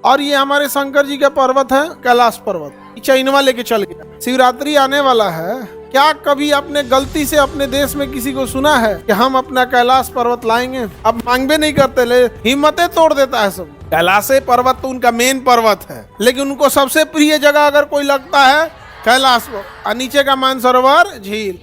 और ये हमारे शंकर जी का पर्वत है कैलाश पर्वत, चैनवा लेके चल गया। शिवरात्रि आने वाला है, क्या कभी आपने गलती से अपने देश में किसी को सुना है कि हम अपना कैलाश पर्वत लाएंगे? अब मांगबे नहीं करते, ले हिम्मतें तोड़ देता है सब। कैलाश पर्वत तो उनका मेन पर्वत है, लेकिन उनको सबसे प्रिय जगह अगर कोई लगता है कैलाश, और नीचे का मानसरोवर झील।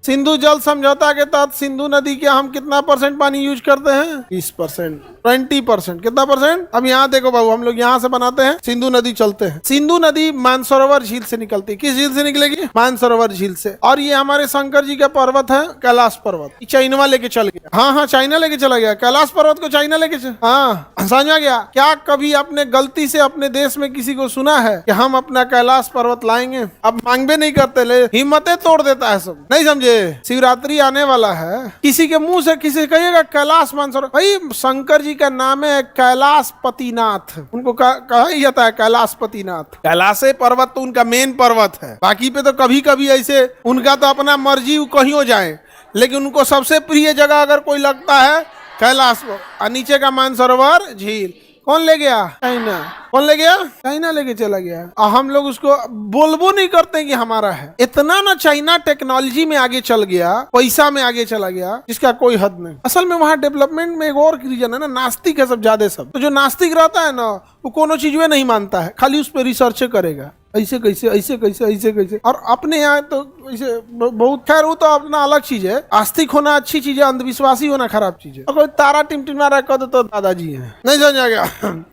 सिंधु जल समझौता के तहत सिंधु नदी के हम कितना % पानी यूज करते हैं? 20%, 20%। कितना %? अब यहाँ देखो बाबू, हम लोग यहाँ से बनाते हैं, सिंधु नदी चलते हैं। सिंधु नदी मानसरोवर झील से निकलती है। किस झील से निकलेगी? मानसरोवर झील से। और ये हमारे शंकर जी का पर्वत है कैलाश पर्वत, चाइना लेके चल गया। हाँ, चाइना लेके चला गया कैलाश पर्वत को, चाइना लेके समझ में गया। क्या कभी आपने गलती से अपने देश में किसी को सुना है कि हम अपना कैलाश पर्वत लाएंगे? अब मांगबे नहीं करते, ले हिम्मतें तोड़ देता है सब। नहीं समझे? शिवरात्रि आने वाला है, किसी के मुंह से किसी कहिएगा कैलाश मानसरोवर, भाई शंकर जी का नाम है कैलाश पतिनाथ, उनको कहा ही जाता है कैलाश पतिनाथ। कैलाश पर्वत तो उनका मेन पर्वत है, बाकी पे तो कभी कभी ऐसे उनका तो अपना मर्जी कहीं हो जाए, लेकिन उनको सबसे प्रिय जगह अगर कोई लगता है कैलाश, और नीचे का मानसरोवर झील। कौन ले गया? चाइना। कौन ले गया? चाइना लेके चला गया। और हम लोग उसको बोलबो नहीं करते कि हमारा है। इतना ना चाइना टेक्नोलॉजी में आगे चल गया, पैसा में आगे चला गया, जिसका कोई हद नहीं। असल में वहाँ डेवलपमेंट में एक और रीजन है ना, नास्तिक है सब ज्यादा सब। तो जो नास्तिक रहता है ना, वो कोनो चीज में नहीं मानता है, खाली उस पर रिसर्च करेगा, ऐसे कैसे ऐसे कैसे ऐसे कैसे। और अपने यहाँ तो ऐसे बहुत, खैर वो तो अपना अलग चीज है। आस्तिक होना अच्छी चीज है, अंधविश्वासी होना खराब चीज है। और कोई तारा टिमटिमा रहा है, कद तो दादाजी है, नहीं समझा गया।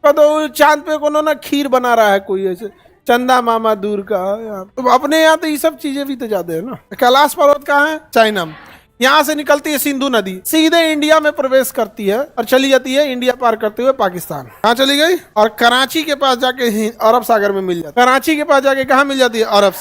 कद चांद पे कोनो ना खीर बना रहा है कोई, ऐसे चंदा मामा दूर का। तो अपने यहाँ तो ये सब चीजें भी तो ज्यादा है ना। कैलाश पर्वत कहाँ है? चाइना में। यहाँ से निकलती है सिंधु नदी, सीधे इंडिया में प्रवेश करती है और चली जाती है इंडिया पार करते हुए पाकिस्तान। कहाँ चली गई? और कराची के पास जाके अरब सागर में मिल जाती है। कराची के पास जाके कहाँ मिल जाती है? अरब।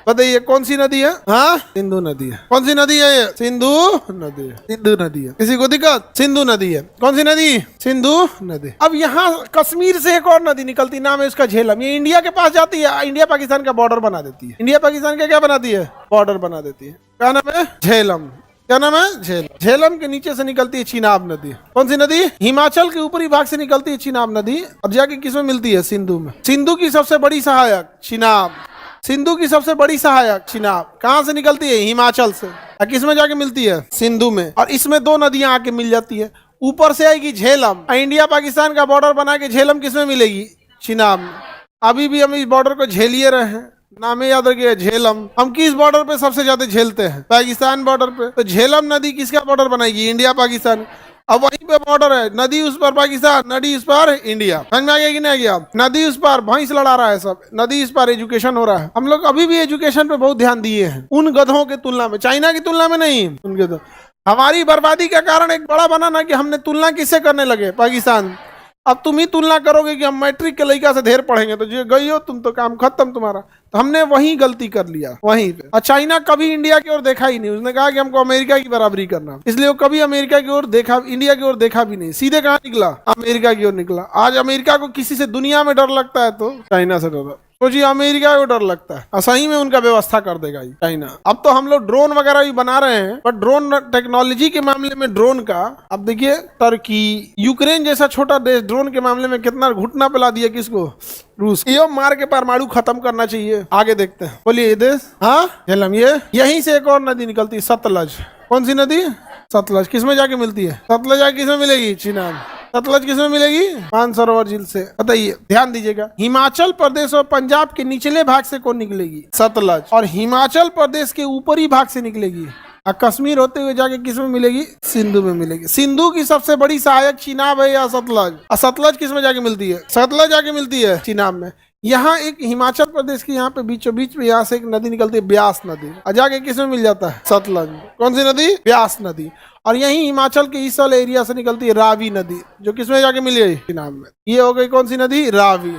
बताइए कौन सी नदी है? हाँ, सिंधु नदी है। कौन सी नदी है ये? सिंधु नदी है। सिंधु नदी है। किसी को दिक्कत? सिंधु नदी है। कौन सी नदी? सिंधु नदी। अब यहाँ कश्मीर से एक और नदी निकलती, नाम है उसका झेलम। ये इंडिया के पास जाती है, इंडिया पाकिस्तान का बॉर्डर बना देती है। इंडिया पाकिस्तान का क्या बनाती है? बॉर्डर बना देती है। क्या नाम है? झेलम। क्या नाम है? झेलम। झेलम के नीचे से निकलती है चिनाब नदी। कौन सी नदी? हिमाचल के ऊपरी भाग से निकलती है चिनाब नदी, और जाके किसमें मिलती है? सिंधु में। सिंधु की सबसे बड़ी सहायक चिनाब। सिंधु की सबसे बड़ी सहायक चिनाब कहाँ से निकलती है? हिमाचल से। और किसमें जाके मिलती है? सिंधु में। और इसमें दो नदियां आके मिल जाती है। ऊपर से आएगी झेलम, इंडिया पाकिस्तान का बॉर्डर बना के झेलम किसमें मिलेगी? चिनाब में। अभी भी हम इस बॉर्डर को झेलिए रहे हैं, नाम याद रखिए झेलम। हम किस बॉर्डर पे सबसे ज्यादा झेलते हैं? पाकिस्तान बॉर्डर पे। तो झेलम नदी किसका बॉर्डर बनाएगी? इंडिया पाकिस्तान। अब वहीं पे बॉर्डर है, नदी उस पर पाकिस्तान, नदी उस पर इंडिया। समझ में आ गया कि नहीं आ गया? नदी उस पर भैंस लड़ा रहा है सब, नदी इस पर एजुकेशन हो रहा है। हम लोग अभी भी एजुकेशन पे बहुत ध्यान दिए हैं, उन गधों के तुलना में, चाइना की तुलना में नहीं। उनके तो हमारी बर्बादी का कारण एक बड़ा बना ना कि हमने तुलना किससे करने लगे? पाकिस्तान। अब तुम ही तुलना करोगे कि हम मैट्रिक के लड़का से ढेर पढ़ेंगे, तो जो गई हो तुम तो काम खत्म तुम्हारा। तो हमने वही गलती कर लिया वहीं पे। और चाइना कभी इंडिया की ओर देखा ही नहीं, उसने कहा कि हमको अमेरिका की बराबरी करना, इसलिए वो कभी अमेरिका की ओर देखा, इंडिया की ओर देखा भी नहीं। सीधे कहाँ निकला? अमेरिका की ओर निकला। आज अमेरिका को किसी से दुनिया में डर लगता है तो चाइना से डर। सोचिए, अमेरिका को डर लगता है, सही में उनका व्यवस्था कर देगा चाइना। अब तो हम लोग ड्रोन वगैरह भी बना रहे हैं, पर ड्रोन टेक्नोलॉजी के मामले में ड्रोन का, अब देखिए टर्की, यूक्रेन जैसा छोटा देश ड्रोन के मामले में कितना घुटना पिला दिया किसको? रूस। ये मार के परमाणु खत्म करना चाहिए। आगे देखते हैं, बोलिए ये देश। हाँ, झेलम। ये यहीं से एक और नदी निकलती है, सतलज। कौन सी नदी? सतलज। किसमें जाके मिलती है? सतलज जाके किसमें मिलेगी? चिनाब। सतलज किसमें मिलेगी? मानसरोवर झील से। बताइए, ध्यान दीजिएगा, हिमाचल प्रदेश और पंजाब के निचले भाग से कौन निकलेगी? सतलज। और हिमाचल प्रदेश के ऊपरी भाग से निकलेगी, और कश्मीर होते हुए जाके किसमें मिलेगी? सिंधु में मिलेगी। सिंधु की सबसे बड़ी सहायक चिनाब है या सतलज? और सतलज किसमें जाके मिलती है? सतलज जाके मिलती है चिनाब में। यहाँ एक हिमाचल प्रदेश के यहाँ पे बीचों बीच में यहाँ से एक नदी निकलती है, ब्यास नदी, और जाके किसमें मिल जाता है? सतलज। कौन सी नदी? ब्यास नदी। और यही हिमाचल के इस वाले एरिया से निकलती है रावी नदी, जो किसमें जाके मिल गई? चिनाब में। ये हो गई कौन सी नदी? रावी।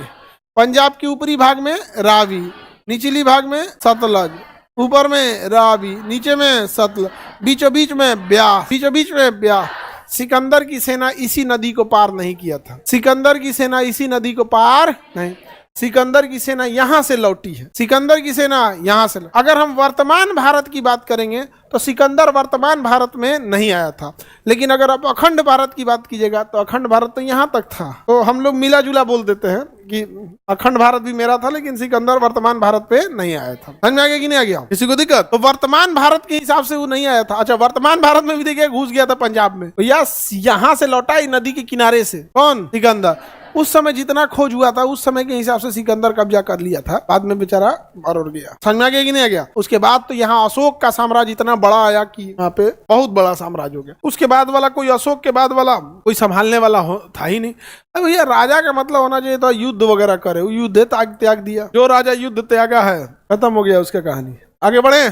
पंजाब के ऊपरी भाग में रावी, निचली भाग में सतलज, ऊपर में रावी, नीचे में सतलज, बीचों बीच में ब्यास, बीचों बीच में ब्यास। सिकंदर की सेना इसी नदी को पार नहीं किया था। सिकंदर की सेना इसी नदी को पार नहीं, सिकंदर की सेना यहां से लौटी है। सिकंदर की सेना यहां से अगर हम वर्तमान भारत की बात करेंगे तो सिकंदर वर्तमान भारत में नहीं आया था, लेकिन अगर आप अखंड भारत की बात कीजिएगा तो अखंड भारत तो यहां तक था। तो हम लोग मिला जुला बोल देते हैं कि अखंड भारत भी मेरा था, लेकिन सिकंदर वर्तमान भारत पे नहीं आया था। समझ में आ गया कि नहीं आ गया किसी को दिक्कत? तो वर्तमान भारत के हिसाब से वो नहीं आया था। अच्छा, वर्तमान भारत में भी देखिए घुस गया था पंजाब में, भैया यहां से लौटा नदी के किनारे से। कौन? सिकंदर। उस समय जितना खोज हुआ था उस समय के हिसाब से सिकंदर कब्जा कर लिया था, बाद में बेचारा और गया। समझ में आ गया कि नहीं आ गया? उसके बाद तो यहाँ अशोक का साम्राज्य इतना बड़ा आया कि यहाँ पे बहुत बड़ा साम्राज्य हो गया। उसके बाद वाला कोई अशोक के बाद वाला कोई संभालने वाला था ही नहीं। अब भैया राजा का मतलब होना चाहिए था युद्ध वगैरह करे, युद्ध त्याग दिया। जो राजा युद्ध त्यागा है खत्म हो गया उसका कहानी। आगे बढ़े।